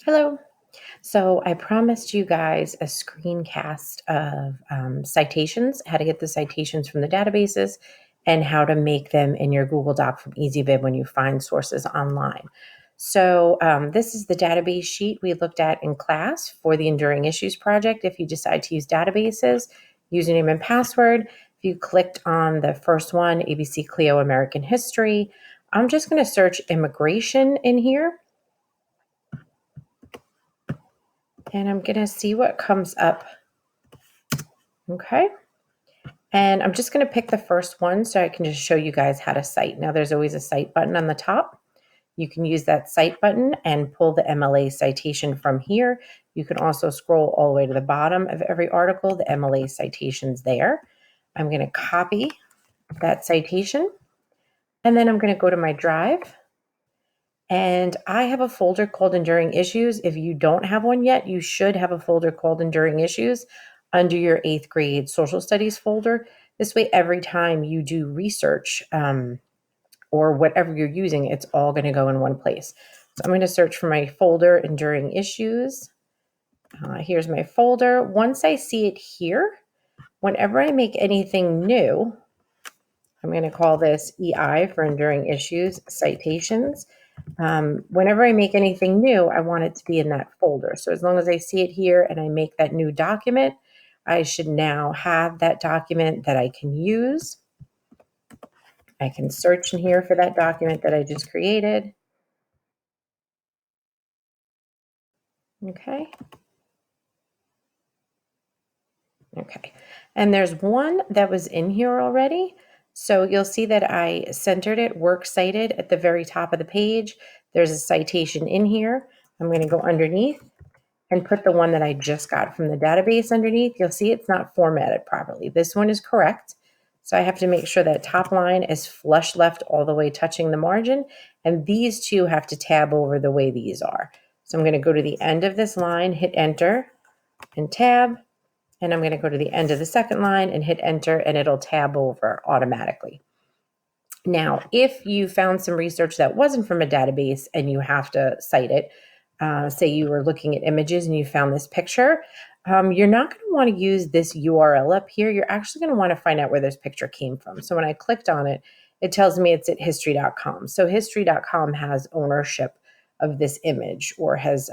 Hello. So I promised you guys a screencast of citations, how to get the citations from the databases, and how to make them in your Google Doc from EasyBib when you find sources online. So this is the database sheet we looked at in class for the Enduring Issues project. If you decide to use databases, username and password, if you clicked on the first one, ABC Clio American History, I'm just going to search immigration in here. And I'm going to see what comes up. Okay. And I'm just going to pick the first one so I can just show you guys how to cite. Now, there's always a cite button on the top. You can use that cite button and pull the MLA citation from here. You can also scroll all the way to the bottom of every article. The MLA citation's there. I'm going to copy that citation. And then I'm going to go to my drive. And I have a folder called Enduring Issues. If you don't have one yet, you should have a folder called Enduring Issues under your 8th grade social studies folder. This way, every time you do research or whatever you're using, it's all going to go in one place. So I'm going to search for my folder, Enduring Issues. Here's my folder. Once I see it here, whenever I make anything new, I'm going to call this EI for Enduring Issues Citations. Whenever I make anything new, I want it to be in that folder. So as long as I see it here and I make that new document, I should now have that document that I can use. I can search in here for that document that I just created. Okay. Okay. And there's one that was in here already. So you'll see that I centered it, works cited at the very top of the page. There's a citation in here. I'm going to go underneath and put the one that I just got from the database underneath. You'll see it's not formatted properly. This one is correct. So I have to make sure that top line is flush left all the way touching the margin. And these two have to tab over the way these are. So I'm going to go to the end of this line, hit enter and tab. And I'm going to go to the end of the second line and hit enter, and it'll tab over automatically. Now, if you found some research that wasn't from a database and you have to cite it, say you were looking at images and you found this picture, you're not going to want to use this URL up here. You're actually going to want to find out where this picture came from. So when I clicked on it, it tells me it's at history.com. So history.com has ownership of this image or has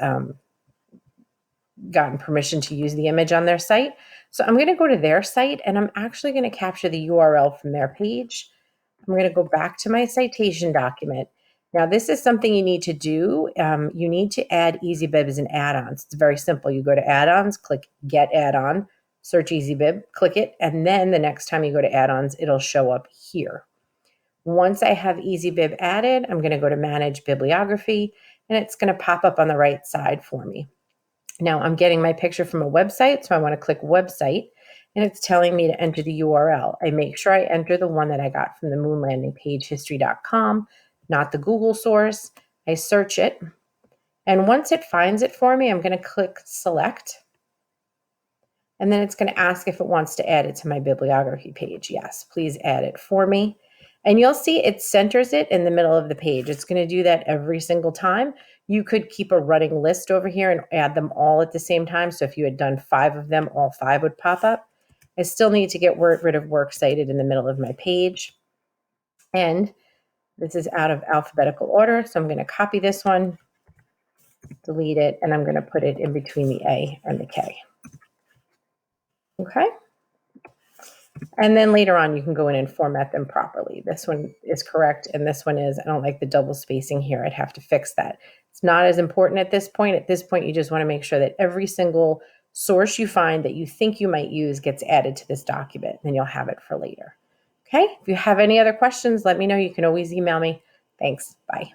gotten permission to use the image on their site. So I'm going to go to their site and I'm actually going to capture the URL from their page. I'm going to go back to my citation document. Now, this is something you need to do. You need to add EasyBib as an add-ons. It's very simple. You go to add-ons, click Get Add-on, search EasyBib, click it, and then the next time you go to add-ons, it'll show up here. Once I have EasyBib added, I'm going to go to Manage Bibliography, and it's going to pop up on the right side for me. Now I'm getting my picture from a website, so I want to click website, and it's telling me to enter the URL. I make sure I enter the one that I got from the moon landing page, history.com, not the Google source. I search it, and once it finds it for me, I'm going to click select, and then it's going to ask if it wants to add it to my bibliography page. Yes, please add it for me. And you'll see it centers it in the middle of the page. It's going to do that every single time. You could keep a running list over here and add them all at the same time. So if you had done 5 of them, all 5 would pop up. I still need to get rid of works cited in the middle of my page. And this is out of alphabetical order. So I'm going to copy this one, delete it, and I'm going to put it in between the A and the K. Okay. And then later on, you can go in and format them properly. This one is correct, and this one is, I don't like the double spacing here. I'd have to fix that. It's not as important at this point. At this point, you just want to make sure that every single source you find that you think you might use gets added to this document. Then you'll have it for later. Okay? If you have any other questions, let me know. You can always email me. Thanks. Bye.